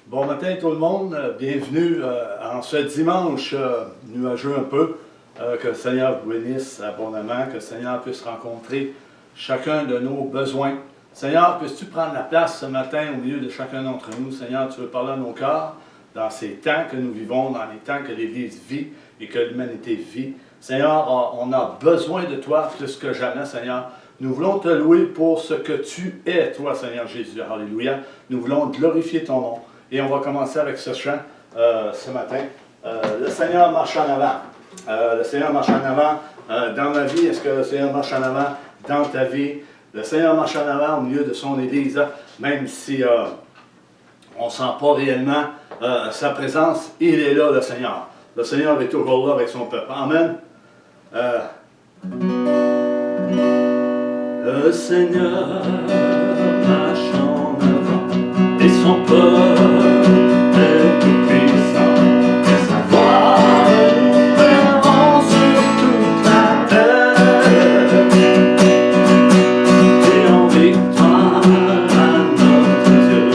Bon matin tout le monde, bienvenue en ce dimanche nuageux un peu. Que le Seigneur vous bénisse abondamment, que le Seigneur puisse rencontrer chacun de nos besoins. Seigneur, puisses-tu prendre la place ce matin au milieu de chacun d'entre nous? Seigneur, tu veux parler à nos cœurs dans ces temps que nous vivons, dans les temps que l'Église vit et que l'humanité vit. Seigneur, on a besoin de toi plus que jamais, Seigneur. Nous voulons te louer pour ce que tu es, toi, Seigneur Jésus. Alléluia. Nous voulons glorifier ton nom. Et on va commencer avec ce chant ce matin. Le Seigneur marche en avant. Le Seigneur marche en avant dans ma vie. Est-ce que le Seigneur marche en avant dans ta vie? Le Seigneur marche en avant au milieu de son Église, même si on ne sent pas réellement sa présence. Il est là, le Seigneur. Le Seigneur est toujours là avec son peuple. Amen. Le Seigneur marche en avant et son peuple est tout puissant. Et sa voix nous verrons sur toute la terre. Et en victoire à notre Dieu,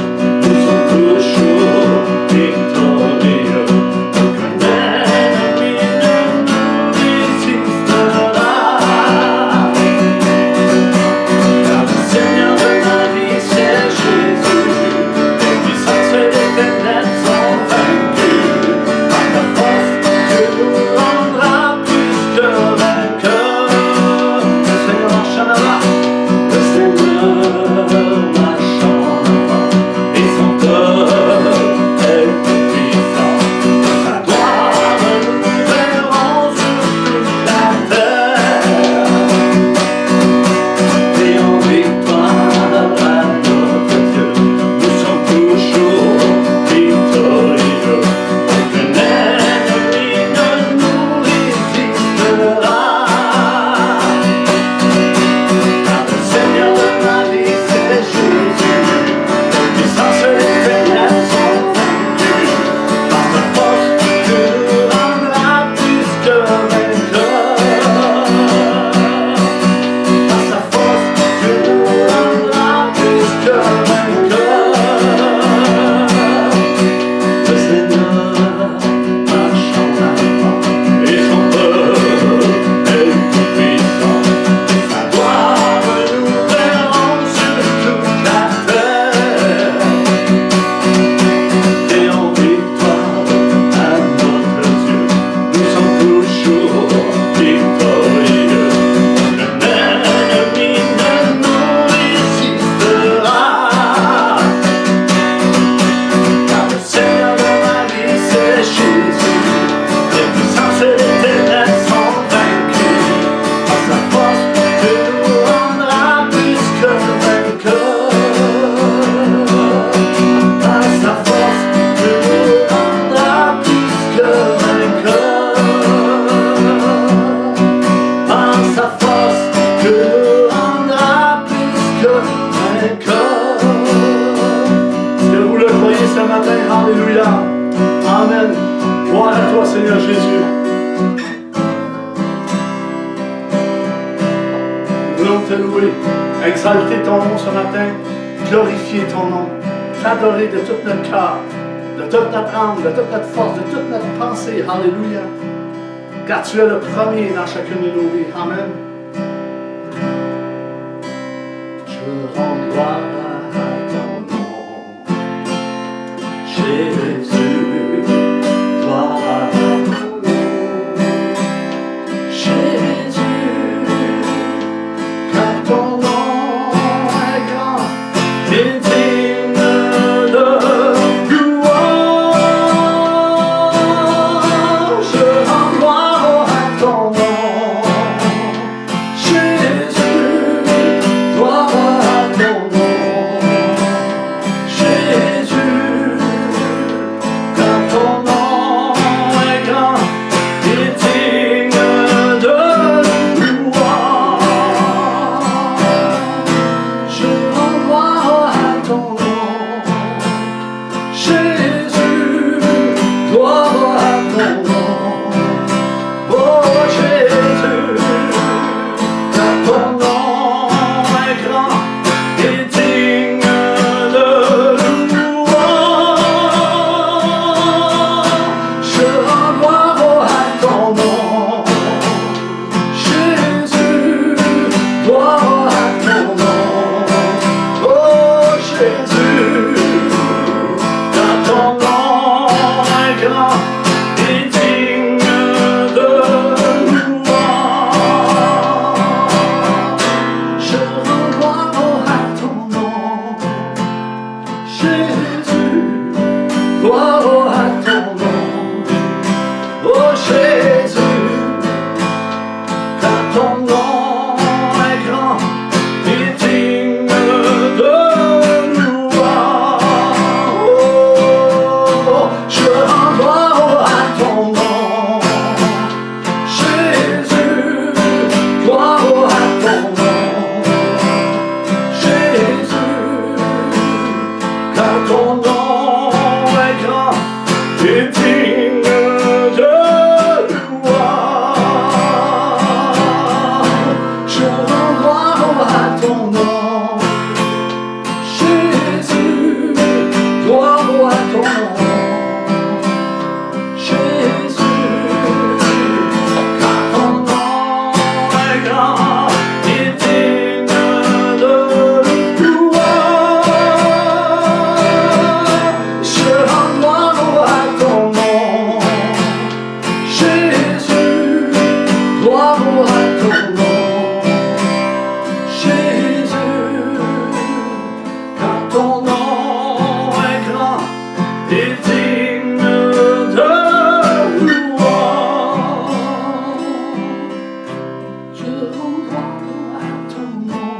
nous sommes toujours victorieux. Aucun ennemi ne nous résistera. Car le Seigneur de ma vie, c'est Jésus. Les puissances et les ténèbres sont vaincues. Par ta force, Dieu nous rendra plus que vainqueurs. Le Seigneur marche en avant. Le Seigneur marche en avant. Et son peuple est tout puissant. Sa gloire nous verrons sur toute la terre. Et en victoire à notre Dieu, nous sommes toujours victorieux. Aucun ennemi ne nous résistera. Car le Seigneur de ma vie, c'est Jésus. Les puissances et les ténèbres sont vaincues. Par sa force, Dieu nous rendra plus que vainqueurs. Par sa force, Dieu nous rendra plus que vainqueurs. Le Seigneur marche en avant et son peuple est tout puissant. Sa gloire nous verrons sur toute la terre. Et en victoire à notre Dieu, nous sommes toujours victorieux. Aucun ennemi ne nous résistera. Car le Seigneur de ma vie, c'est Jésus. Les puissances et les ténèbres sont vaincues. Par sa force, Dieu nous rendra plus que vainqueurs. Par sa force, Dieu nous rendra plus que vainqueurs. Par sa force, Dieu nous rendra plus que vainqueurs. Est-ce que vous le croyez ce matin? Alléluia. Amen. Gloire à toi, Seigneur Jésus. Nous voulons te louer, exalter ton nom ce matin, glorifier ton nom, t'adorer de tout notre cœur, de toute notre âme, de toute notre force, de toute notre pensée. Alléluia. Car tu es le premier dans chacune de nos vies. Amen. Je rends gloire à ton nom, Jésus. Gloire à ton nom, Jésus. Car ton nom est grand et digne de louange. Je rends gloire à ton nom, Jésus. Gloire à ton nom. Jésus, gloire à ton nom. Oh Jésus, car ton nom est grand et digne de louange. Oh, je rends gloire à ton nom. Jésus, gloire à ton nom. Jésus, car ton nom est grand et digne de louange. Je rends gloire à ton nom. Jésus, gloire à ton nom. Jésus, car ton nom est grand et digne de louange. Je rends gloire à ton nom. Jésus, gloire à ton nom. Jésus, car ton nom est grand et digne de louange. Je rends gloire à ton nom.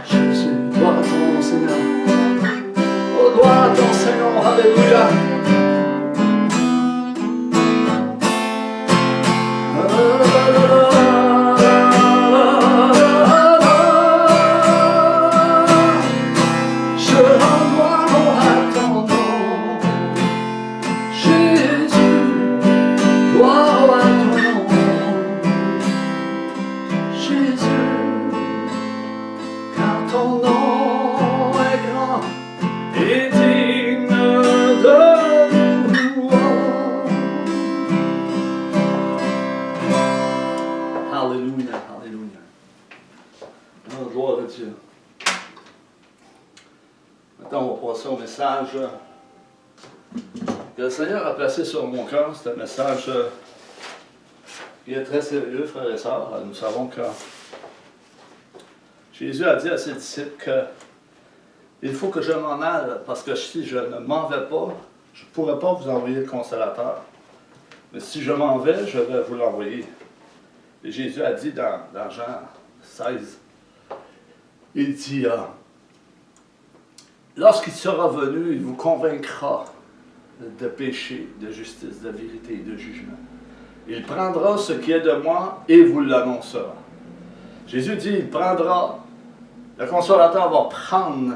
Jésus, gloire à ton nom, Seigneur. Oh, gloire à ton Seigneur, alléluia. Je rends gloire à ton nom. Jésus, gloire à ton nom. Jésus, car ton nom est grand et digne de louange. Alléluia, alléluia. Oh, gloire à Dieu. Maintenant, on va passer au message que le Seigneur a placé sur mon cœur. C'est un message qui est très sérieux, frères et sœurs. Nous savons que Jésus a dit à ses disciples qu'il faut que je m'en aille, parce que si je ne m'en vais pas, je ne pourrai pas vous envoyer le Consolateur. Mais si je m'en vais, je vais vous l'envoyer. Et Jésus a dit dans Jean 16, il dit, lorsqu'il sera venu, il vous convaincra de péché, de justice, de vérité et de jugement. Il prendra ce qui est de moi et vous l'annoncera. Jésus dit, il prendra, le Consolateur va prendre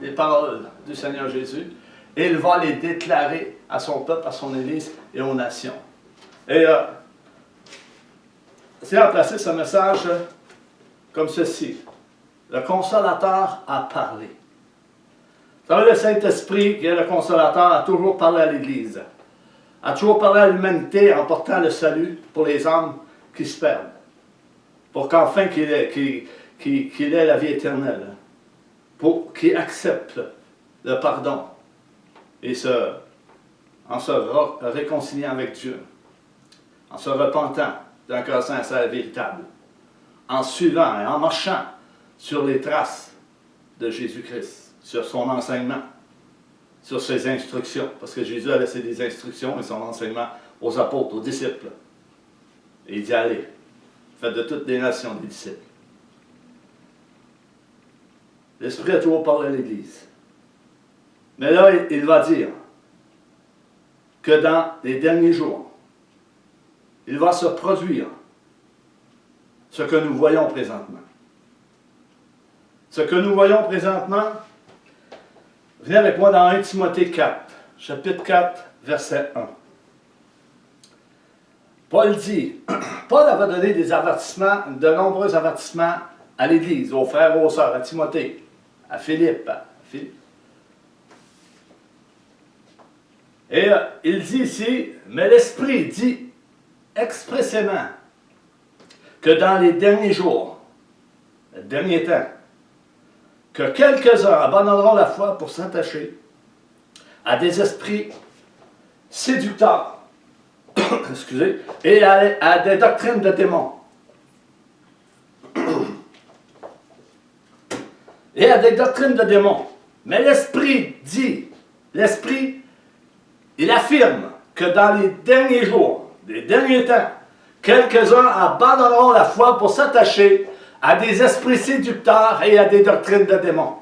les paroles du Seigneur Jésus et il va les déclarer à son peuple, à son Église et aux nations. Et c'est à placer ce message comme ceci. Le Consolateur a parlé. Vous savez, le Saint-Esprit, qui est le Consolateur, a toujours parlé à l'Église. A toujours parlé à l'humanité en portant le salut pour les âmes qui se perdent. Pour qu'enfin qu'il ait la vie éternelle. Pour qu'il accepte le pardon. Et en se réconciliant avec Dieu. En se repentant d'un cœur sincère et véritable. En suivant et en marchant sur les traces de Jésus-Christ, sur son enseignement, sur ses instructions, parce que Jésus a laissé des instructions et son enseignement aux apôtres, aux disciples. Et il dit, allez, faites de toutes les nations des disciples. L'Esprit a toujours parlé à l'Église. Mais là, il va dire que dans les derniers jours, il va se produire ce que nous voyons présentement. Ce que nous voyons présentement, venez avec moi dans 1 Timothée 4, chapitre 4, verset 1. Paul dit, Paul avait donné des avertissements, de nombreux avertissements à l'Église, aux frères et aux sœurs, à Timothée, à Philippe. Et il dit ici, mais l'Esprit dit expressément que dans les derniers jours, le dernier temps, que quelques-uns abandonneront la foi pour s'attacher à des esprits séducteurs, excusez, et à des doctrines de démons. et à des doctrines de démons. Mais l'Esprit dit, l'Esprit, il affirme que dans les derniers jours, les derniers temps, quelques-uns abandonneront la foi pour s'attacher à des esprits séducteurs et à des doctrines de démons.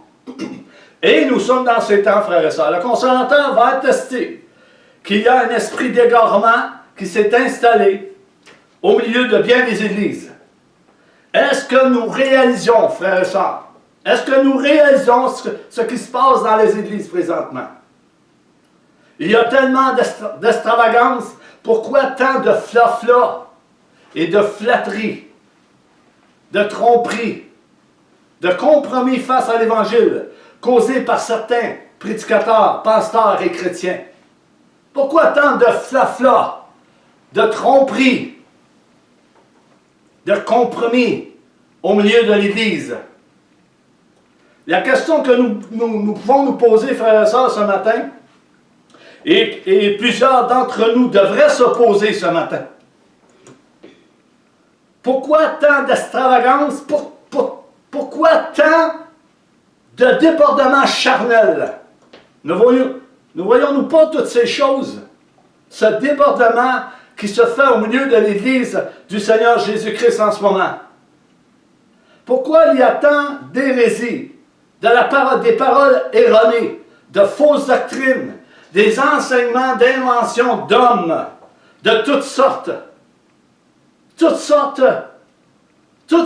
Et nous sommes dans ces temps, frères et sœurs. Le consolateur va attester qu'il y a un esprit d'égarement qui s'est installé au milieu de bien des églises. Est-ce que nous réalisons, frères et sœurs, est-ce que nous réalisons ce qui se passe dans les églises présentement? Il y a tellement d'extravagance. Pourquoi tant de flafla et de flatterie, de tromperie, de compromis face à l'Évangile causés par certains prédicateurs, pasteurs et chrétiens? Pourquoi tant de flafla, de tromperie, de compromis au milieu de l'Église? La question que nous pouvons nous poser, frères et sœurs, ce matin, et plusieurs d'entre nous devraient se poser ce matin. Pourquoi tant d'extravagance? Pourquoi tant de débordements charnels? Ne voyons-nous pas toutes ces choses? Ce débordement qui se fait au milieu de l'Église du Seigneur Jésus-Christ en ce moment. Pourquoi il y a tant d'hérésie, des paroles erronées, de fausses doctrines, des enseignements d'invention d'hommes, de toutes sortes, toutes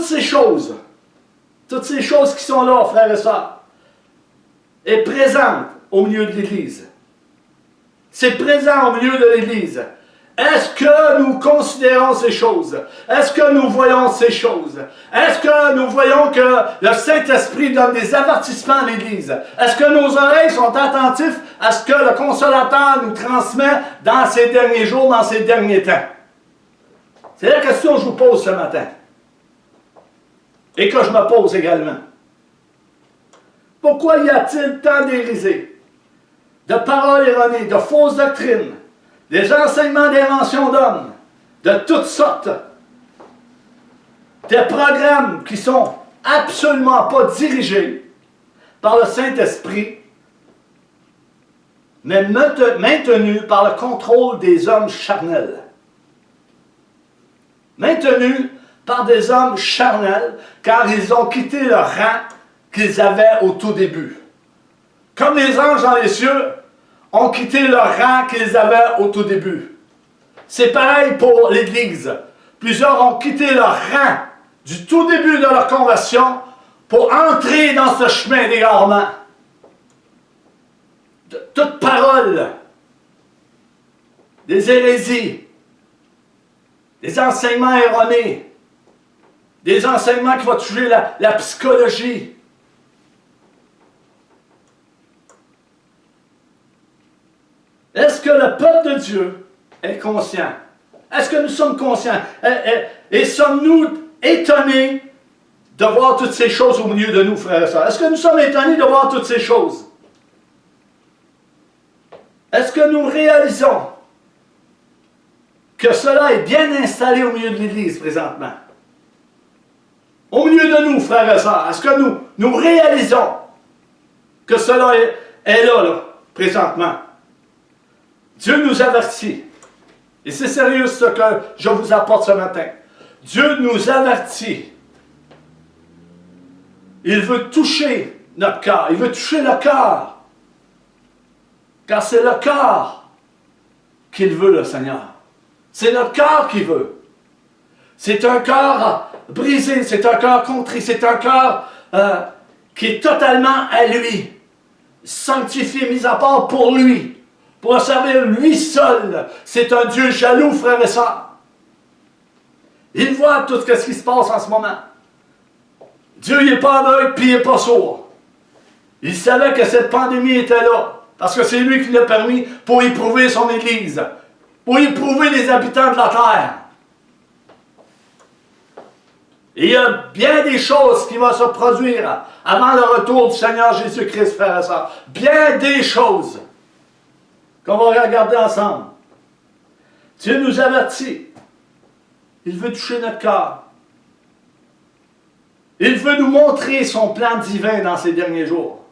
ces choses qui sont là, frères et sœurs, est présente au milieu de l'Église. C'est présent au milieu de l'Église. Est-ce que nous considérons ces choses? Est-ce que nous voyons ces choses? Est-ce que nous voyons que le Saint-Esprit donne des avertissements à l'Église? Est-ce que nos oreilles sont attentifs à ce que le Consolateur nous transmet dans ces derniers jours, dans ces derniers temps? C'est la question que je vous pose ce matin. Et que je me pose également. Pourquoi y a-t-il tant d'hérésie, de paroles erronées, de fausses doctrines, des enseignements d'invention d'hommes, de toutes sortes, des programmes qui sont absolument pas dirigés par le Saint-Esprit, mais maintenus par le contrôle des hommes charnels? Maintenus par des hommes charnels, car ils ont quitté le rang qu'ils avaient au tout début. Comme les anges dans les cieux ont quitté le rang qu'ils avaient au tout début. C'est pareil pour l'Église. Plusieurs ont quitté leur rang du tout début de leur conversion pour entrer dans ce chemin d'égarement. De toute parole, des hérésies, des enseignements erronés, des enseignements qui vont toucher la psychologie. Est-ce que le peuple de Dieu est conscient? Est-ce que nous sommes conscients? Et sommes-nous étonnés de voir toutes ces choses au milieu de nous, frères et sœurs? Est-ce que nous sommes étonnés de voir toutes ces choses? Est-ce que nous réalisons que cela est bien installé au milieu de l'Église présentement? Au milieu de nous, frères et sœurs, est-ce que nous réalisons que cela est là, présentement? Dieu nous avertit. Et c'est sérieux ce que je vous apporte ce matin. Dieu nous avertit. Il veut toucher notre cœur. Il veut toucher le cœur. Car c'est le cœur qu'il veut, le Seigneur. C'est notre cœur qu'il veut. C'est un cœur brisé, c'est un cœur contrit, c'est un cœur qui est totalement à lui. Sanctifié, mis à part pour lui. Pour le servir lui seul. C'est un Dieu jaloux, frères et sœurs. Il voit tout ce qui se passe en ce moment. Dieu, il n'est pas aveugle, puis il n'est pas sourd. Il savait que cette pandémie était là. Parce que c'est lui qui l'a permis pour éprouver son Église. Pour éprouver les habitants de la terre. Et il y a bien des choses qui vont se produire avant le retour du Seigneur Jésus-Christ, frères et sœurs. Bien des choses qu'on va regarder ensemble. Dieu nous avertit. Il veut toucher notre cœur. Il veut nous montrer son plan divin dans ces derniers jours.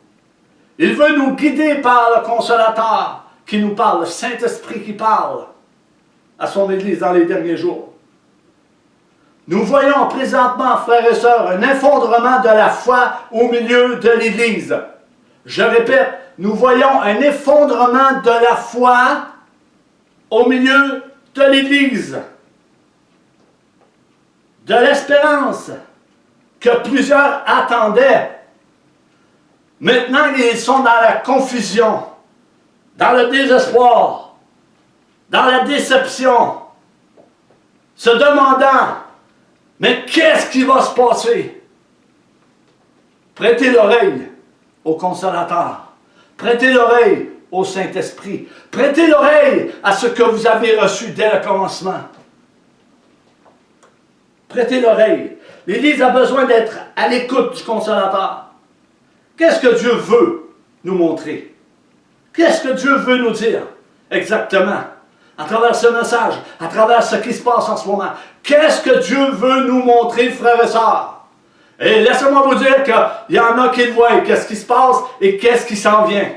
Il veut nous guider par le Consolateur qui nous parle, le Saint-Esprit qui parle à son Église dans les derniers jours. Nous voyons présentement, frères et sœurs, un effondrement de la foi au milieu de l'Église. Je répète, nous voyons un effondrement de la foi au milieu de l'Église. De l'espérance que plusieurs attendaient. Maintenant, ils sont dans la confusion, dans le désespoir, dans la déception, se demandant, mais qu'est-ce qui va se passer? Prêtez l'oreille au Consolateur. Prêtez l'oreille au Saint-Esprit. Prêtez l'oreille à ce que vous avez reçu dès le commencement. Prêtez l'oreille. L'Église a besoin d'être à l'écoute du Consolateur. Qu'est-ce que Dieu veut nous montrer? Qu'est-ce que Dieu veut nous dire exactement? À travers ce message, à travers ce qui se passe en ce moment. Qu'est-ce que Dieu veut nous montrer, frères et sœurs? Et laissez-moi vous dire qu'il y en a qui le voient, qu'est-ce qui se passe et qu'est-ce qui s'en vient.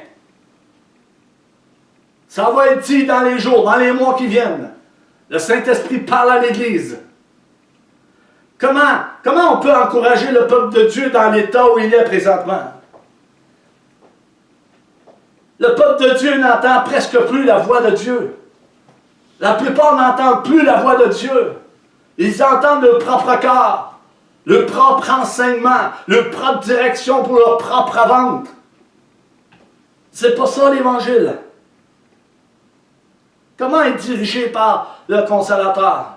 Ça va être dit dans les jours, dans les mois qui viennent. Le Saint-Esprit parle à l'Église. Comment on peut encourager le peuple de Dieu dans l'état où il est présentement? Le peuple de Dieu n'entend presque plus la voix de Dieu. La plupart n'entendent plus la voix de Dieu. Ils entendent leur propre cœur, leur propre enseignement, leur propre direction pour leur propre vente. C'est pas ça l'Évangile. Comment être dirigé par le Consolateur?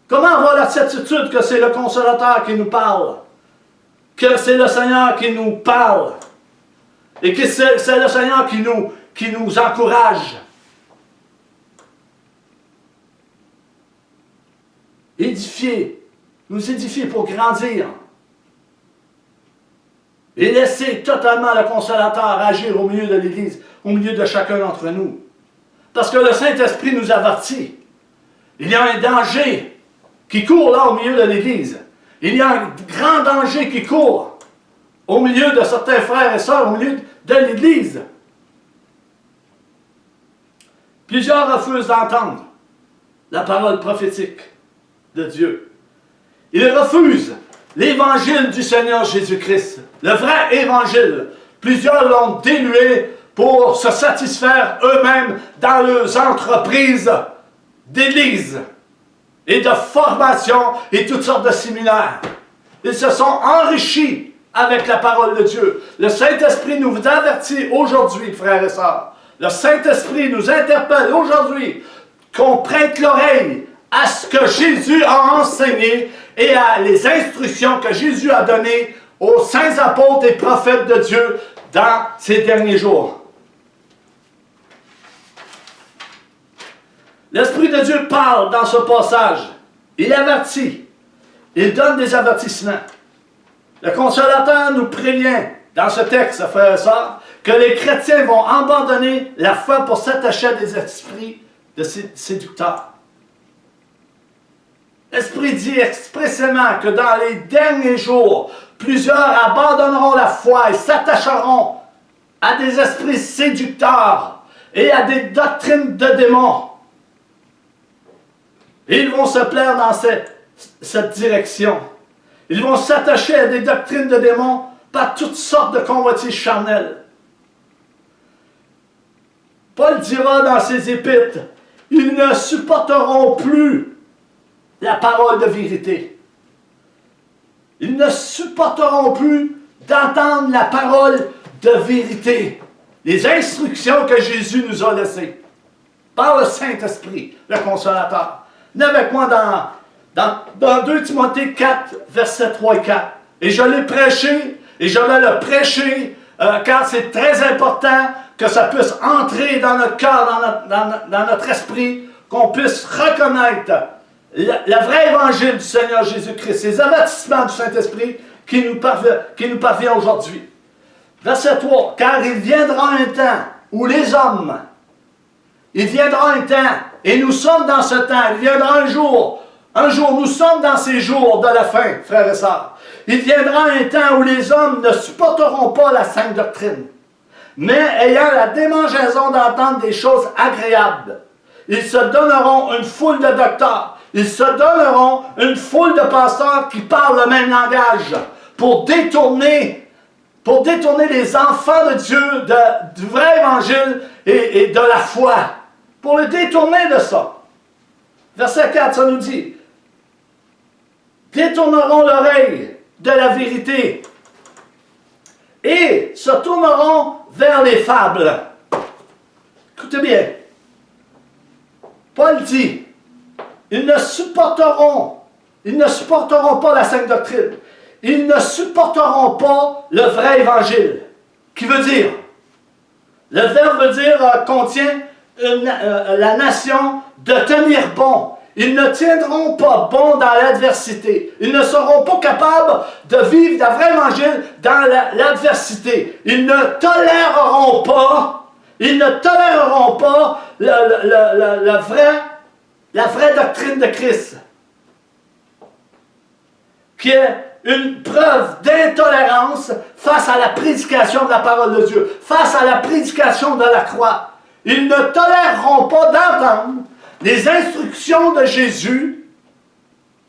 Comment avoir la certitude que c'est le Consolateur qui nous parle? Que c'est le Seigneur qui nous parle? Et que c'est le Seigneur qui nous encourage? Nous édifier pour grandir. Et laisser totalement le Consolateur agir au milieu de l'Église, au milieu de chacun d'entre nous. Parce que le Saint-Esprit nous avertit. Il y a un danger qui court là au milieu de l'Église. Il y a un grand danger qui court au milieu de certains frères et sœurs, au milieu de l'Église. Plusieurs refusent d'entendre la parole prophétique de Dieu. Ils refusent l'Évangile du Seigneur Jésus-Christ, le vrai Évangile. Plusieurs l'ont dilué pour se satisfaire eux-mêmes dans leurs entreprises d'église et de formation et toutes sortes de séminaires. Ils se sont enrichis avec la parole de Dieu. Le Saint-Esprit nous avertit aujourd'hui, frères et sœurs. Le Saint-Esprit nous interpelle aujourd'hui qu'on prête l'oreille à ce que Jésus a enseigné et à les instructions que Jésus a données aux saints apôtres et prophètes de Dieu dans ces derniers jours. L'Esprit de Dieu parle dans ce passage. Il avertit. Il donne des avertissements. Le Consolateur nous prévient dans ce texte, frères et sœurs, que les chrétiens vont abandonner la foi pour s'attacher à des esprits de séducteurs. L'Esprit dit expressément que dans les derniers jours, plusieurs abandonneront la foi et s'attacheront à des esprits séducteurs et à des doctrines de démons. Et ils vont se plaire dans cette direction. Ils vont s'attacher à des doctrines de démons par toutes sortes de convoitises charnelles. Paul dira dans ses épîtres, ils ne supporteront plus la parole de vérité. Ils ne supporteront plus d'entendre la parole de vérité. Les instructions que Jésus nous a laissées par le Saint-Esprit, le Consolateur. Venez avec moi dans 2 Timothée 4, versets 3 et 4. Et je l'ai prêché, et je vais le prêcher, car c'est très important que ça puisse entrer dans notre cœur, dans notre esprit, qu'on puisse reconnaître le vrai évangile du Seigneur Jésus-Christ, ces avertissements du Saint-Esprit qui nous parvient aujourd'hui. Verset 3. Car il viendra un temps où les hommes, il viendra un temps, et nous sommes dans ce temps, il viendra un jour, nous sommes dans ces jours de la fin, frères et sœurs. Il viendra un temps où les hommes ne supporteront pas la sainte doctrine, mais ayant la démangeaison d'entendre des choses agréables, ils se donneront une foule de docteurs, ils se donneront une foule de pasteurs qui parlent le même langage pour détourner les enfants de Dieu du vrai évangile et de la foi, pour les détourner de ça. Verset 4, ça nous dit, détourneront l'oreille de la vérité et se tourneront vers les fables. Écoutez bien, Paul dit, ils ne supporteront pas la sainte doctrine. Ils ne supporteront pas le vrai évangile. Qui veut dire? Le verbe veut dire, contient la nation de tenir bon. Ils ne tiendront pas bon dans l'adversité. Ils ne seront pas capables de vivre le vrai évangile dans l'adversité. Ils ne toléreront pas la vraie doctrine de Christ, qui est une preuve d'intolérance face à la prédication de la parole de Dieu, face à la prédication de la croix. Ils ne toléreront pas d'entendre les instructions de Jésus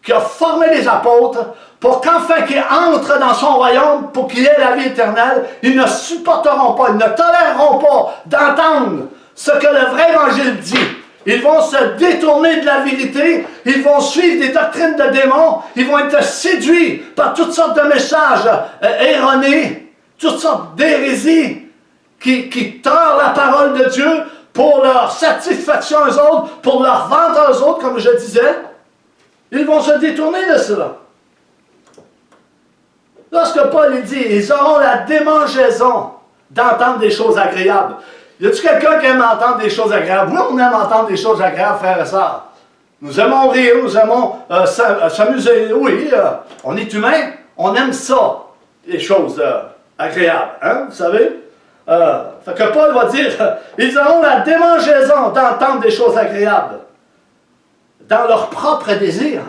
qui a formé les apôtres pour qu'enfin qu'ils entrent dans son royaume, pour qu'il ait la vie éternelle. Ils ne supporteront pas, ils ne toléreront pas d'entendre ce que le vrai évangile dit. Ils vont se détourner de la vérité, ils vont suivre des doctrines de démons, ils vont être séduits par toutes sortes de messages erronés, toutes sortes d'hérésies qui tordent la parole de Dieu pour leur satisfaction aux autres, pour leur vente aux autres, comme je disais. Ils vont se détourner de cela. Lorsque Paul dit, ils auront la démangeaison d'entendre des choses agréables. Y a-t-il quelqu'un qui aime entendre des choses agréables? Oui, on aime entendre des choses agréables, frères et sœurs. Nous aimons rire, nous aimons s'amuser. Oui, on est humain, on aime ça, les choses agréables. Hein, vous savez? Fait que Paul va dire, ils auront la démangeaison d'entendre des choses agréables dans leur propre désir.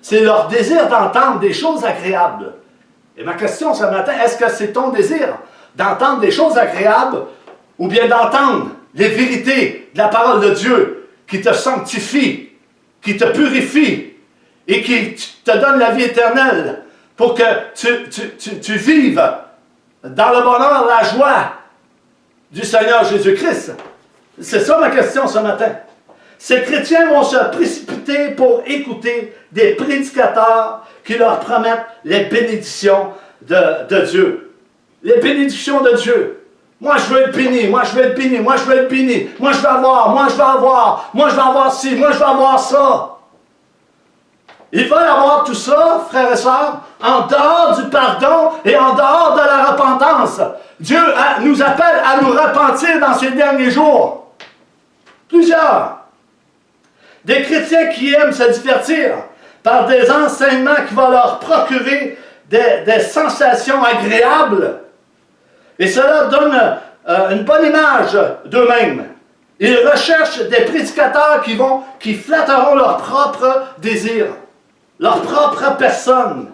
C'est leur désir d'entendre des choses agréables. Et ma question ce matin, est-ce que c'est ton désir d'entendre des choses agréables ou bien d'entendre les vérités de la parole de Dieu qui te sanctifie, qui te purifie et qui te donne la vie éternelle pour que tu vives dans le bonheur, la joie du Seigneur Jésus-Christ? C'est ça ma question ce matin. Ces chrétiens vont se précipiter pour écouter des prédicateurs qui leur promettent les bénédictions de Dieu. Les bénédictions de Dieu. Moi, je veux être béni, moi, je veux être béni, moi, je veux être béni, moi, je veux avoir, moi, je veux avoir, moi, je veux avoir ci, moi, je veux avoir ça. Ils veulent avoir tout ça, frères et sœurs, en dehors du pardon et en dehors de la repentance. Dieu nous appelle à nous repentir dans ces derniers jours. Plusieurs. Des chrétiens qui aiment se divertir par des enseignements qui vont leur procurer des sensations agréables. Et cela donne une bonne image d'eux-mêmes. Ils recherchent des prédicateurs qui flatteront leurs propres désirs, leur propre personne.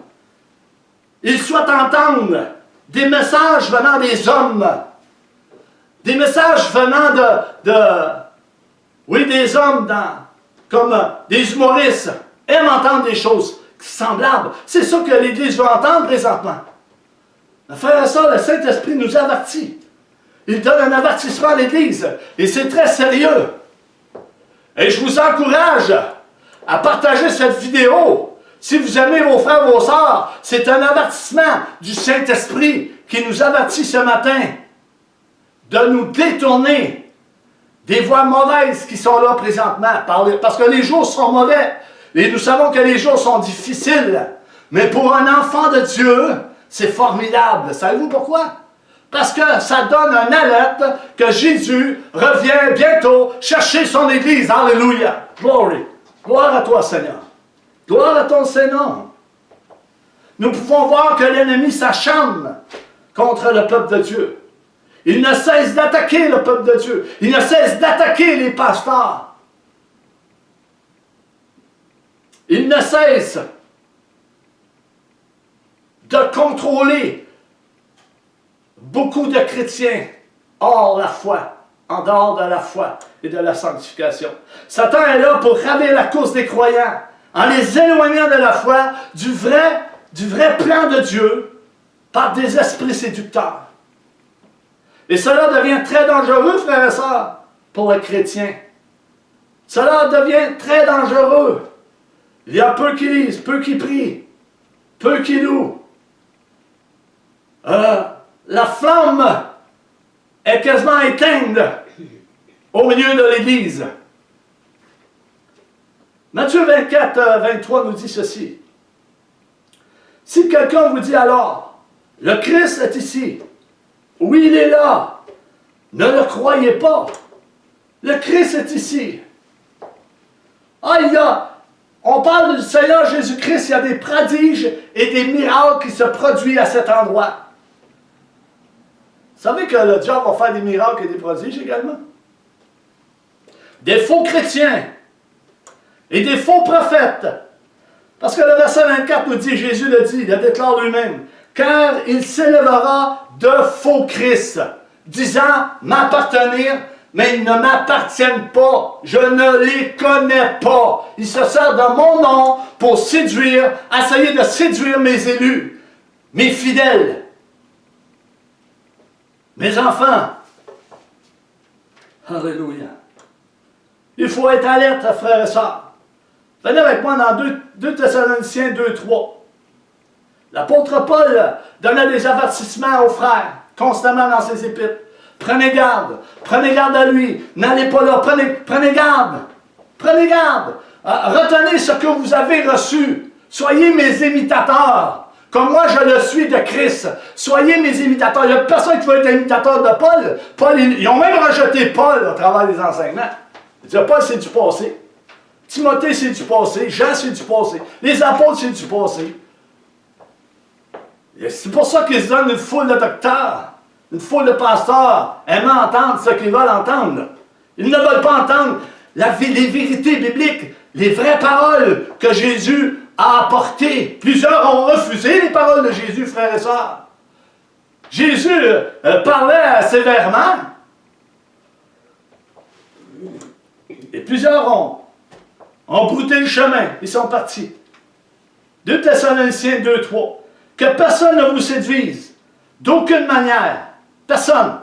Ils souhaitent entendre des messages venant des hommes, des messages venant des hommes comme des humoristes aiment entendre des choses semblables. C'est ça que l'Église veut entendre présentement. Frère et sœur, le Saint-Esprit nous avertit. Il donne un avertissement à l'Église. Et c'est très sérieux. Et je vous encourage à partager cette vidéo. Si vous aimez vos frères et vos sœurs, c'est un avertissement du Saint-Esprit qui nous avertit ce matin de nous détourner des voies mauvaises qui sont là présentement. Parce que les jours sont mauvais. Et nous savons que les jours sont difficiles. Mais pour un enfant de Dieu, c'est formidable. Savez-vous pourquoi? Parce que ça donne un alerte que Jésus revient bientôt chercher son Église. Alléluia. Glory. Gloire à toi, Seigneur. Gloire à ton Seigneur. Nous pouvons voir que l'ennemi s'acharne contre le peuple de Dieu. Il ne cesse d'attaquer le peuple de Dieu. Il ne cesse d'attaquer les pasteurs. Il ne cesse de contrôler beaucoup de chrétiens hors la foi, en dehors de la foi et de la sanctification. Satan est là pour ravir la course des croyants, en les éloignant de la foi, du vrai plan de Dieu, par des esprits séducteurs. Et cela devient très dangereux, frères et sœurs, pour le chrétien. Cela devient très dangereux. Il y a peu qui lisent, peu qui prient, peu qui louent. La flamme est quasiment éteinte au milieu de l'Église. Matthieu 24, 23 nous dit ceci. Si quelqu'un vous dit alors, le Christ est ici, oui, il est là, ne le croyez pas. Le Christ est ici. On parle du Seigneur Jésus-Christ, il y a des prodiges et des miracles qui se produisent à cet endroit. Vous savez que le diable va faire des miracles et des prodiges également? Des faux chrétiens et des faux prophètes. Parce que le verset 24 nous dit, Jésus le dit, il le déclare lui-même, car il s'élèvera de faux Christ, disant m'appartenir, mais ils ne m'appartiennent pas. Je ne les connais pas. Ils se servent de mon nom pour séduire, essayer de séduire mes élus, mes fidèles, mes enfants. Alléluia. Il faut être alerte, frères et sœurs. Venez avec moi dans 2 Thessaloniciens 2, 3. L'apôtre Paul donnait des avertissements aux frères, constamment dans ses épîtres. Prenez garde à lui, n'allez pas là, prenez garde, retenez ce que vous avez reçu, soyez mes imitateurs, comme moi je le suis de Christ, soyez mes imitateurs. Il n'y a personne qui veut être imitateur de Paul. Ils ont même rejeté Paul au travers des enseignements. Ils disaient, Paul c'est du passé, Timothée c'est du passé, Jean c'est du passé, les apôtres c'est du passé. C'est pour ça qu'ils se donnent une foule de docteurs, une foule de pasteurs aimant entendre ce qu'ils veulent entendre. Ils ne veulent pas entendre les vérités bibliques, les vraies paroles que Jésus a apportées. Plusieurs ont refusé les paroles de Jésus, frères et sœurs. Jésus parlait sévèrement. Et plusieurs ont brouté le chemin. Ils sont partis. 2 Thessaloniciens 2, 3. Que personne ne vous séduise, d'aucune manière, personne.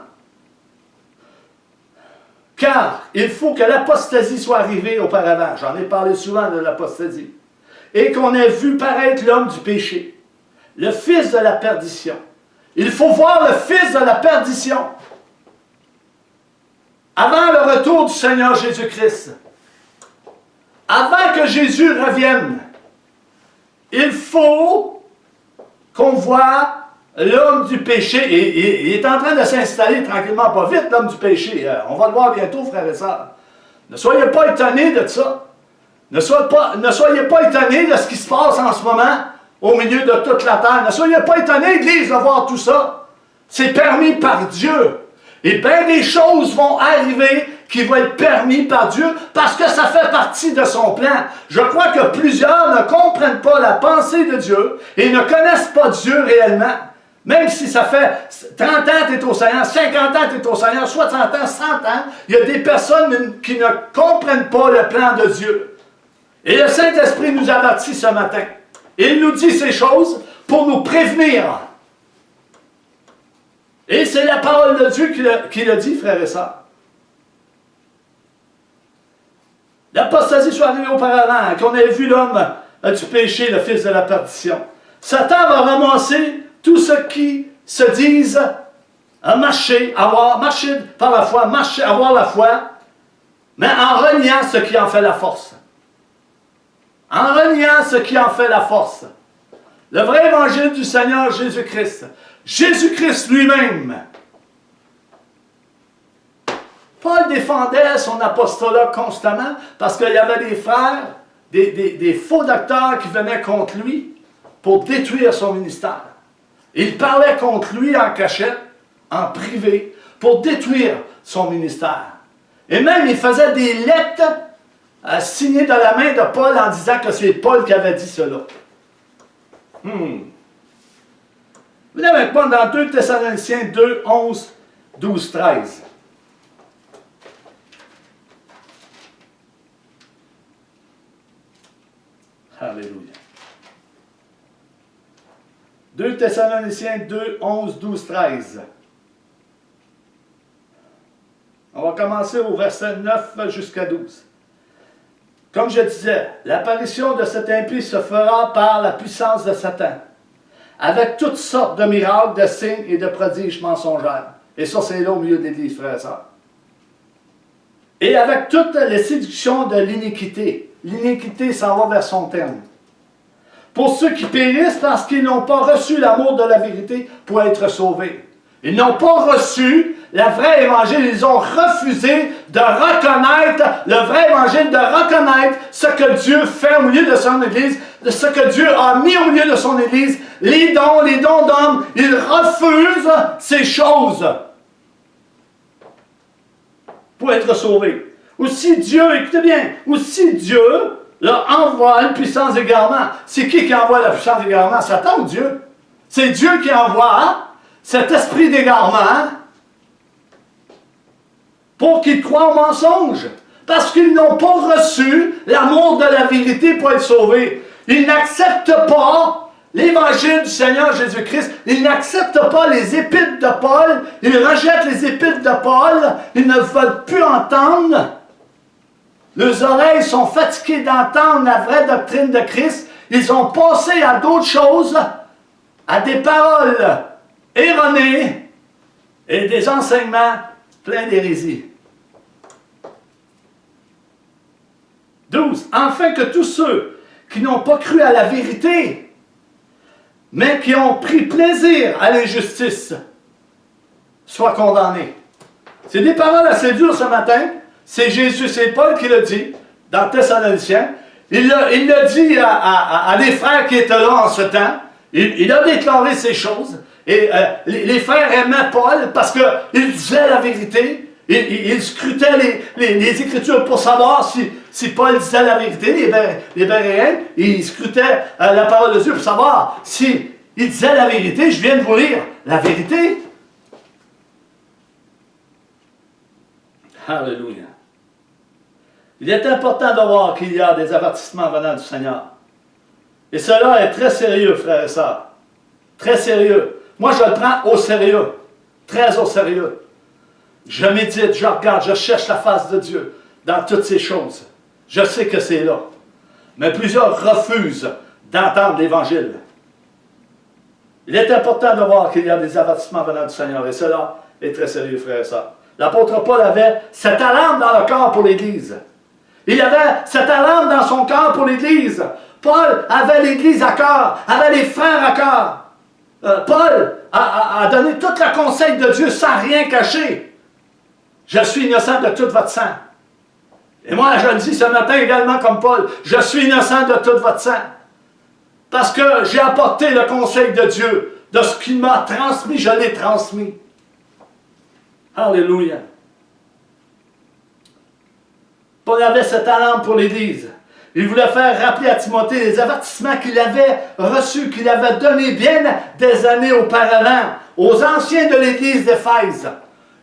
Car il faut que l'apostasie soit arrivée auparavant. J'en ai parlé souvent de l'apostasie. Et qu'on ait vu paraître l'homme du péché, le fils de la perdition. Il faut voir le fils de la perdition avant le retour du Seigneur Jésus-Christ. Avant que Jésus revienne, il faut qu'on voit l'homme du péché, et il est en train de s'installer tranquillement, pas vite, l'homme du péché. On va le voir bientôt, frères et sœurs. Ne soyez pas étonnés de ça. Ne soyez pas étonnés de ce qui se passe en ce moment au milieu de toute la terre. Ne soyez pas étonnés, Église, de voir tout ça. C'est permis par Dieu. Et bien des choses vont arriver qui vont être permis par Dieu parce que ça fait partie de son plan. Je crois que plusieurs ne comprennent pas la pensée de Dieu et ne connaissent pas Dieu réellement. Même si ça fait 30 ans que tu es au Seigneur, 50 ans que tu es au Seigneur, 60 ans, 100 ans, il y a des personnes qui ne comprennent pas le plan de Dieu. Et le Saint-Esprit nous avertit ce matin. Il nous dit ces choses pour nous prévenir. Et c'est la parole de Dieu qui le dit, frères et sœurs. L'apostasie soit arrivée auparavant, qu'on ait vu l'homme du péché, le fils de la perdition. Satan va ramasser tous ceux qui se disent marcher par la foi, avoir la foi, mais en reniant ce qui en fait la force. En reniant ce qui en fait la force. Le vrai évangile du Seigneur Jésus-Christ. Jésus-Christ lui-même. Paul défendait son apostolat constamment parce qu'il y avait des frères, des faux docteurs qui venaient contre lui pour détruire son ministère. Il parlait contre lui en cachette, en privé, pour détruire son ministère. Et même il faisait des lettres signées de la main de Paul en disant que c'est Paul qui avait dit cela. Venez avec moi dans 2 Thessaloniciens 2, 11, 12, 13. Alléluia. 2 Thessaloniciens 2, 11, 12, 13. On va commencer au verset 9 jusqu'à 12. Comme je disais, l'apparition de cet impie se fera par la puissance de Satan, avec toutes sortes de miracles, de signes et de prodiges mensongers. Et ça, c'est là au milieu de l'Église, frères et sœurs. Et avec toutes les séductions de l'iniquité. L'iniquité s'en va vers son terme. Pour ceux qui périssent parce qu'ils n'ont pas reçu l'amour de la vérité pour être sauvés. Ils n'ont pas reçu le vrai évangile. Ils ont refusé de reconnaître le vrai évangile, de reconnaître ce que Dieu fait au milieu de son Église, ce que Dieu a mis au milieu de son Église, les dons d'hommes. Ils refusent ces choses pour être sauvés. Aussi Dieu, écoutez bien, aussi Dieu leur envoie une puissance d'égarement. C'est qui envoie la puissance d'égarement? Satan ou Dieu? C'est Dieu qui envoie cet esprit d'égarement pour qu'ils croient au mensonge. Parce qu'ils n'ont pas reçu l'amour de la vérité pour être sauvés. Ils n'acceptent pas l'évangile du Seigneur Jésus-Christ. Ils n'acceptent pas les épîtres de Paul. Ils rejettent les épîtres de Paul. Ils ne veulent plus entendre. Leurs oreilles sont fatiguées d'entendre la vraie doctrine de Christ. Ils ont passé à d'autres choses, à des paroles erronées et des enseignements pleins d'hérésie. 12. Afin que tous ceux qui n'ont pas cru à la vérité, mais qui ont pris plaisir à l'injustice, soient condamnés. C'est des paroles assez dures ce matin. C'est Jésus, c'est Paul qui l'a dit dans Thessaloniciens. Il l'a dit à des frères qui étaient là en ce temps. Il a déclaré ces choses. Et les frères aimaient Paul parce qu'il disait la vérité. Il scrutait les Écritures pour savoir si Paul disait la vérité. Les Béréens, ils scrutaient la parole de Dieu pour savoir si il disait la vérité. Je viens de vous lire la vérité. Alléluia. Il est important de voir qu'il y a des avertissements venant du Seigneur. Et cela est très sérieux, frères et sœurs. Très sérieux. Moi, je le prends au sérieux. Très au sérieux. Je médite, je regarde, je cherche la face de Dieu dans toutes ces choses. Je sais que c'est là. Mais plusieurs refusent d'entendre l'Évangile. Il est important de voir qu'il y a des avertissements venant du Seigneur. Et cela est très sérieux, frères et sœurs. L'apôtre Paul avait cette alarme dans le cœur pour l'Église. Il avait cette alarme dans son cœur pour l'Église. Paul avait l'Église à cœur, avait les frères à cœur. Paul a donné tout le conseil de Dieu sans rien cacher. Je suis innocent de tout votre sang. Et moi, je le dis ce matin également comme Paul, je suis innocent de tout votre sang. Parce que j'ai apporté le conseil de Dieu, de ce qu'il m'a transmis, je l'ai transmis. Alléluia. Paul avait cette alarme pour l'Église. Il voulait faire rappeler à Timothée les avertissements qu'il avait reçus, qu'il avait donnés bien des années auparavant aux anciens de l'Église d'Éphèse.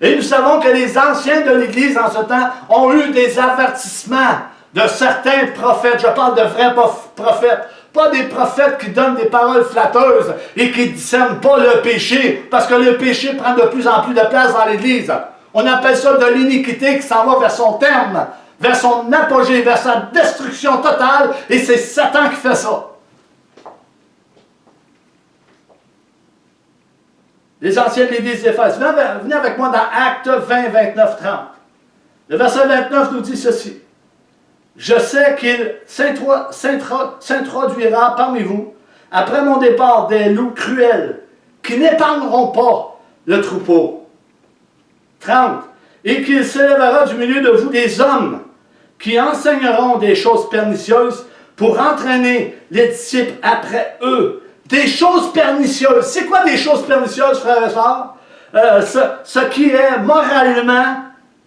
Et nous savons que les anciens de l'Église en ce temps ont eu des avertissements de certains prophètes. Je parle de vrais prophètes. Pas des prophètes qui donnent des paroles flatteuses et qui ne discernent pas le péché, parce que le péché prend de plus en plus de place dans l'Église. On appelle ça de l'iniquité qui s'en va vers son terme, vers son apogée, vers sa destruction totale, et c'est Satan qui fait ça. Les anciens de l'Église d'Éphèse. Venez avec moi dans Actes 20, 29, 30. Le verset 29 nous dit ceci. Je sais qu'il s'introduira parmi vous, après mon départ, des loups cruels, qui n'épargneront pas le troupeau. 30. Et qu'il s'élèvera du milieu de vous des hommes, qui enseigneront des choses pernicieuses pour entraîner les disciples après eux. Des choses pernicieuses. C'est quoi des choses pernicieuses, frères et sœurs? Ce qui est moralement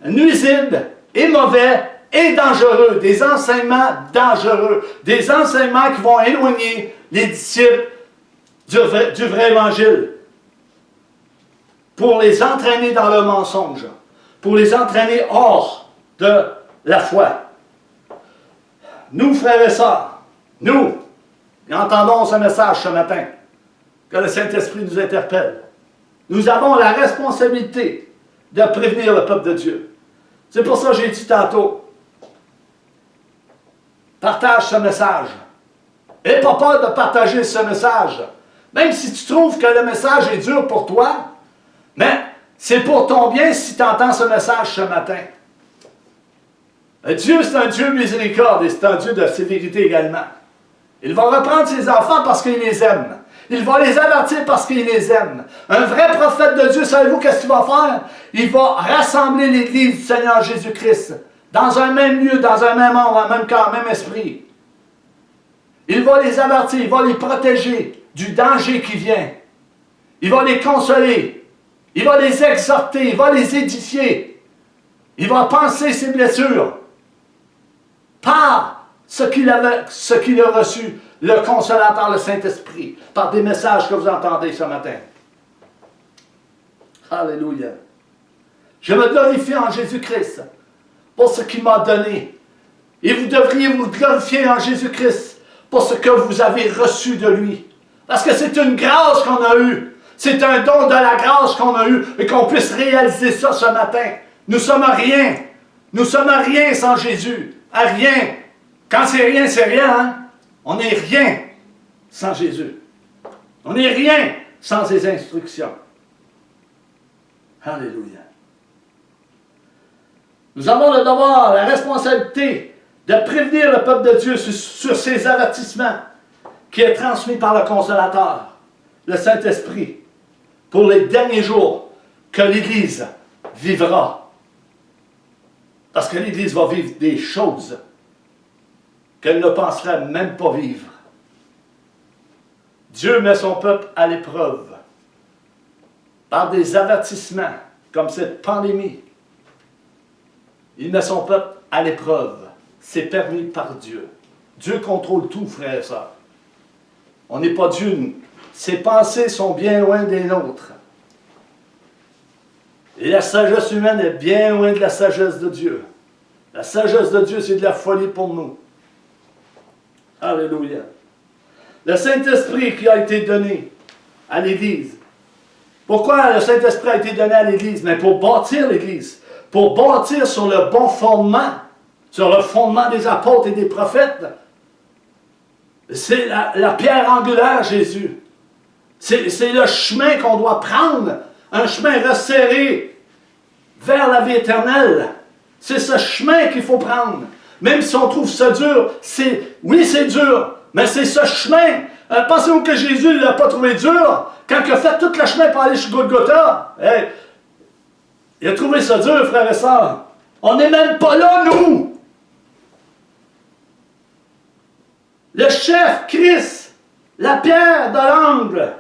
nuisible et mauvais et dangereux. Des enseignements dangereux. Des enseignements qui vont éloigner les disciples du vrai évangile. pour les entraîner dans le mensonge, pour les entraîner hors de la foi. Nous, frères et sœurs, nous, entendons ce message ce matin, que le Saint-Esprit nous interpelle. Nous avons la responsabilité de prévenir le peuple de Dieu. C'est pour ça que j'ai dit tantôt, partage ce message. N'aie pas peur de partager ce message. Même si tu trouves que le message est dur pour toi, mais c'est pour ton bien si tu entends ce message ce matin. Dieu, c'est un Dieu miséricorde et c'est un Dieu de sévérité également. Il va reprendre ses enfants parce qu'il les aime. Il va les avertir parce qu'il les aime. Un vrai prophète de Dieu, savez-vous qu'est-ce qu'il va faire? Il va rassembler l'Église du Seigneur Jésus-Christ dans un même lieu, dans un même ordre, un même corps, un même esprit. Il va les avertir, il va les protéger du danger qui vient. Il va les consoler. Il va les exhorter, il va les édifier. Il va penser ses blessures par ce qu'il a reçu, le Consolateur, le Saint-Esprit, par des messages que vous entendez ce matin. Alléluia. Je me glorifie en Jésus-Christ pour ce qu'il m'a donné. Et vous devriez vous glorifier en Jésus-Christ pour ce que vous avez reçu de lui. Parce que c'est une grâce qu'on a eue. C'est un don de la grâce qu'on a eu et qu'on puisse réaliser ça ce matin. Nous sommes rien. Nous sommes rien sans Jésus. À rien. Quand c'est rien, c'est rien. Hein? On n'est rien sans Jésus. On n'est rien sans ses instructions. Alléluia. Nous avons le devoir, la responsabilité de prévenir le peuple de Dieu sur ces avertissements qui est transmis par le Consolateur, le Saint-Esprit, pour les derniers jours que l'Église vivra. Parce que l'Église va vivre des choses qu'elle ne penserait même pas vivre. Dieu met son peuple à l'épreuve par des avertissements comme cette pandémie. Il met son peuple à l'épreuve. C'est permis par Dieu. Dieu contrôle tout, frères et sœurs. On n'est pas Dieu. Ses pensées sont bien loin des nôtres. Et la sagesse humaine est bien loin de la sagesse de Dieu. La sagesse de Dieu, c'est de la folie pour nous. Alléluia. Le Saint-Esprit qui a été donné à l'Église. Pourquoi le Saint-Esprit a été donné à l'Église? Mais pour bâtir l'Église. Pour bâtir sur le bon fondement. Sur le fondement des apôtres et des prophètes. C'est la pierre angulaire, Jésus. C'est le chemin qu'on doit prendre. Un chemin resserré vers la vie éternelle. C'est ce chemin qu'il faut prendre. Même si on trouve ça dur, oui, c'est dur, mais c'est ce chemin. Pensez-vous que Jésus ne l'a pas trouvé dur quand il a fait tout le chemin pour aller chez Golgotha? Il a trouvé ça dur, frères et sœurs. On n'est même pas là, nous. Le chef, Christ, la pierre de l'angle.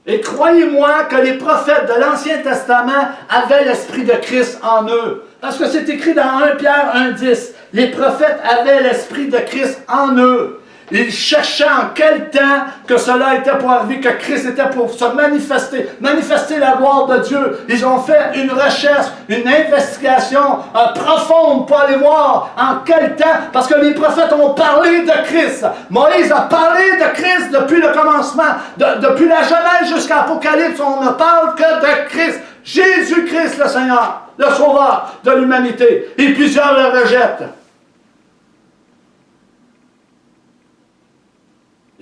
Et croyez-moi que les prophètes de l'Ancien Testament avaient l'Esprit de Christ en eux. Parce que c'est écrit dans 1 Pierre 1,10. Les prophètes avaient l'Esprit de Christ en eux. Ils cherchaient en quel temps que cela était pour arriver, que Christ était pour se manifester la gloire de Dieu. Ils ont fait une recherche, une investigation profonde pour aller voir en quel temps, parce que les prophètes ont parlé de Christ. Moïse a parlé de Christ depuis le commencement, depuis la Genèse jusqu'à l'Apocalypse, on ne parle que de Christ. Jésus-Christ le Seigneur, le Sauveur de l'humanité. Et plusieurs le rejettent.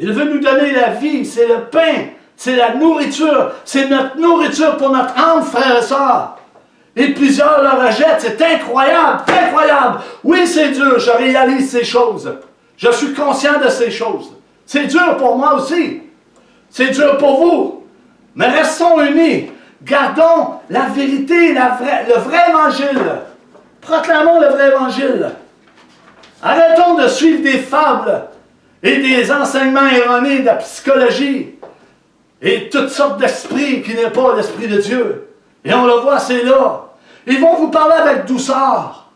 Il veut nous donner la vie, c'est le pain, c'est la nourriture, c'est notre nourriture pour notre âme, frères et sœurs. Et plusieurs le rejettent, c'est incroyable, incroyable. Oui, c'est dur, je réalise ces choses. Je suis conscient de ces choses. C'est dur pour moi aussi. C'est dur pour vous. Mais restons unis. Gardons la vérité, le vrai évangile. Proclamons le vrai évangile. Arrêtons de suivre des fables et des enseignements erronés de la psychologie et toutes sortes d'esprits qui n'est pas l'Esprit de Dieu. Et on le voit, c'est là. Ils vont vous parler avec douceur.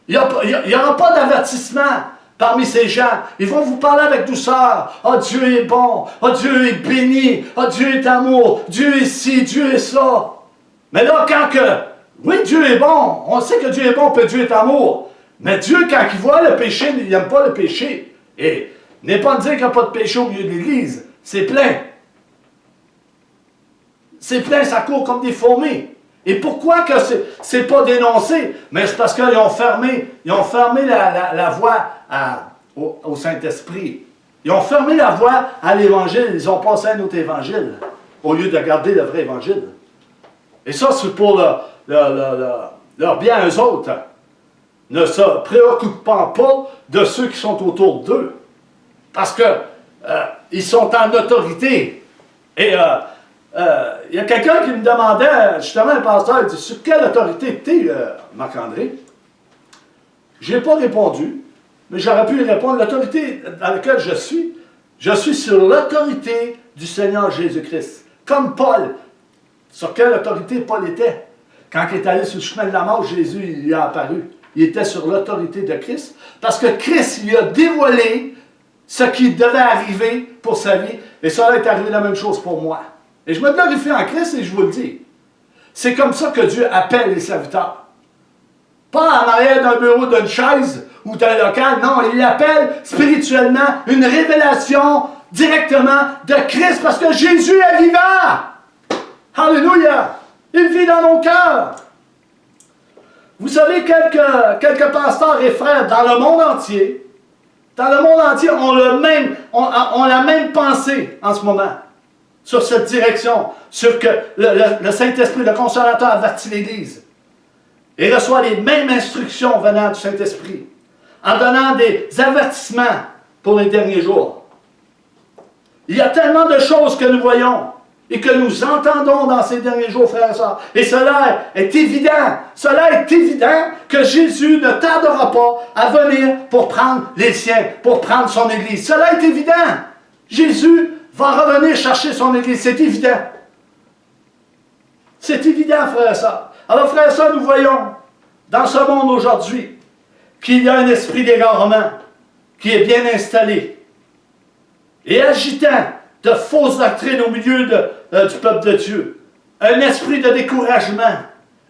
Il n'y aura pas d'avertissement parmi ces gens. Ils vont vous parler avec douceur. « Oh, Dieu est bon. Oh, Dieu est béni. Oh, Dieu est amour. Dieu est ci, Dieu est ça. » Mais là, quand que... Oui, Dieu est bon. On sait que Dieu est bon, puis Dieu est amour. Mais Dieu, quand il voit le péché, il n'aime pas le péché. Et n'est pas de dire qu'il n'y a pas de péché au milieu de l'Église. C'est plein. C'est plein, ça court comme des fourmis. Et pourquoi que c'est pas dénoncé? Mais c'est parce qu'ils ont fermé la voie au Saint-Esprit. Ils ont fermé la voie à l'Évangile. Ils ont passé à un autre Évangile, au lieu de garder le vrai Évangile. Et ça, c'est pour leur bien à eux autres. Ne se préoccupent pas de ceux qui sont autour d'eux. Parce que ils sont en autorité. Et il y a quelqu'un qui me demandait, justement, un pasteur, il dit, sur quelle autorité tu es, Marc-André? Je n'ai pas répondu, mais j'aurais pu lui répondre, l'autorité dans laquelle je suis sur l'autorité du Seigneur Jésus-Christ. Comme Paul. Sur quelle autorité Paul était? Quand il est allé sur le chemin de la mort, Jésus il lui a apparu. Il était sur l'autorité de Christ, parce que Christ lui a dévoilé ce qui devait arriver pour sa vie, et ça est arrivé la même chose pour moi. Et je me glorifie en Christ et je vous le dis. C'est comme ça que Dieu appelle les serviteurs. Pas en arrière d'un bureau, d'une chaise ou d'un local. Non, il appelle spirituellement une révélation directement de Christ parce que Jésus est vivant. Alléluia. Il vit dans nos cœurs. Vous savez, quelques pasteurs et frères dans le monde entier, ont la même pensée en ce moment. Sur cette direction, sur que le Saint-Esprit, le Consolateur, avertit l'Église. Et reçoit les mêmes instructions venant du Saint-Esprit, en donnant des avertissements pour les derniers jours. Il y a tellement de choses que nous voyons et que nous entendons dans ces derniers jours, frères et sœurs. Et cela est évident. Cela est évident que Jésus ne tardera pas à venir pour prendre les siens, pour prendre son Église. Cela est évident. Jésus va revenir chercher son Église. C'est évident. C'est évident, frères et sœurs. Alors, frères et sœurs, nous voyons dans ce monde aujourd'hui qu'il y a un esprit d'égarement qui est bien installé et agitant de fausses doctrines au milieu du peuple de Dieu. Un esprit de découragement,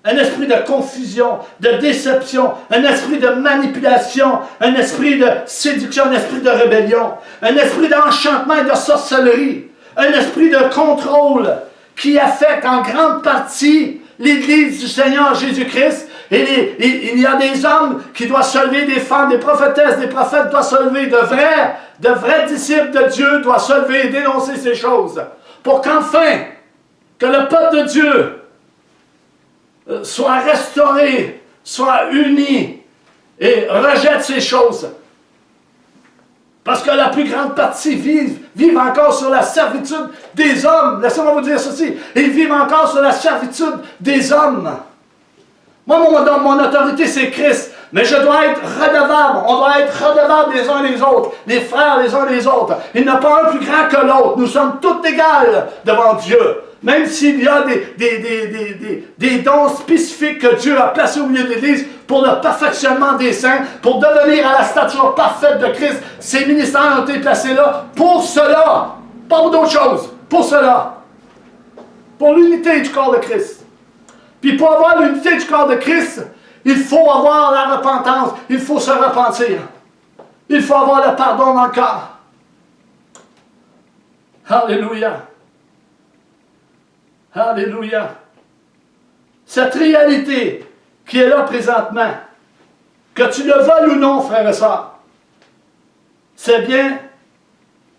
un esprit de confusion, de déception, un esprit de manipulation, un esprit de séduction, un esprit de rébellion, un esprit d'enchantement et de sorcellerie, un esprit de contrôle qui affecte en grande partie l'Église du Seigneur Jésus-Christ. Et il y a des hommes qui doivent se lever, des femmes, des prophétesses, des prophètes doivent se lever, de vrais disciples de Dieu doivent se lever et dénoncer ces choses. Pour qu'enfin, que le peuple de Dieu soit restauré, soit uni et rejette ces choses. Parce que la plus grande partie vivent encore sur la servitude des hommes. Laissez-moi vous dire ceci. Ils vivent encore sur la servitude des hommes. Moi, mon autorité, c'est Christ. Mais je dois être redevable. On doit être redevable les uns les autres. Les frères les uns les autres. Il n'y en a pas un plus grand que l'autre. Nous sommes tous égales devant Dieu. Même s'il y a des dons spécifiques que Dieu a placés au milieu de l'Église pour le perfectionnement des saints, pour devenir à la stature parfaite de Christ, ces ministères ont été placés là pour cela. Pas pour d'autres choses. Pour cela. Pour l'unité du corps de Christ. Puis pour avoir l'unité du corps de Christ, il faut avoir la repentance. Il faut se repentir. Il faut avoir le pardon dans le cœur. Alléluia. Alléluia. Cette réalité qui est là présentement, que tu le veuilles ou non, frères et sœurs, c'est bien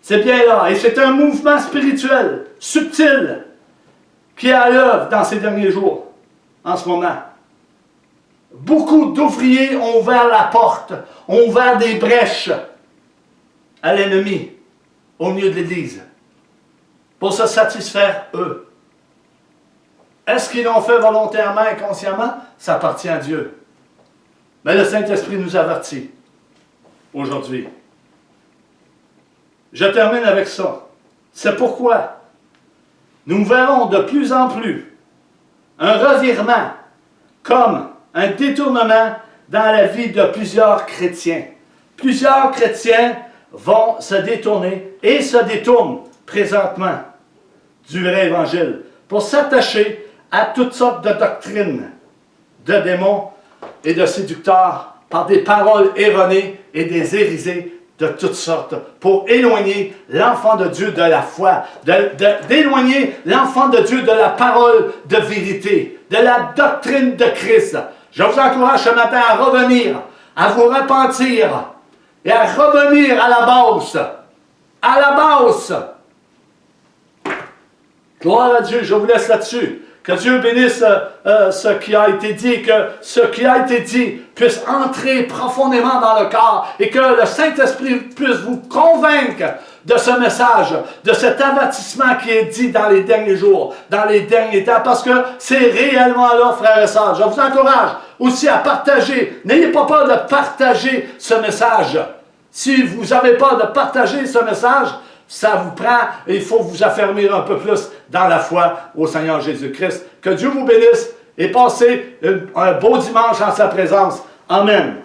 là. Et c'est un mouvement spirituel, subtil, qui est à l'œuvre dans ces derniers jours, en ce moment. Beaucoup d'ouvriers ont ouvert la porte, ont ouvert des brèches à l'ennemi, au milieu de l'Église, pour se satisfaire eux. Est-ce qu'ils l'ont fait volontairement et consciemment? Ça appartient à Dieu. Mais le Saint-Esprit nous avertit aujourd'hui. Je termine avec ça. C'est pourquoi nous verrons de plus en plus un revirement comme un détournement dans la vie de plusieurs chrétiens. Plusieurs chrétiens vont se détourner et se détournent présentement du vrai évangile pour s'attacher à toutes sortes de doctrines de démons et de séducteurs par des paroles erronées et des hérésies de toutes sortes pour éloigner l'enfant de Dieu de la foi, d'éloigner l'enfant de Dieu de la parole de vérité, de la doctrine de Christ. Je vous encourage ce matin à revenir, à vous repentir et à revenir à la base. À la base. Gloire à Dieu, je vous laisse là-dessus. Que Dieu bénisse ce qui a été dit, que ce qui a été dit puisse entrer profondément dans le corps et que le Saint-Esprit puisse vous convaincre de ce message, de cet avertissement qui est dit dans les derniers jours, dans les derniers temps, parce que c'est réellement là, frères et sœurs. Je vous encourage aussi à partager. N'ayez pas peur de partager ce message. Si vous n'avez pas de partager ce message, ça vous prend, et il faut vous affermir un peu plus dans la foi au Seigneur Jésus-Christ. Que Dieu vous bénisse et passez un beau dimanche en sa présence. Amen.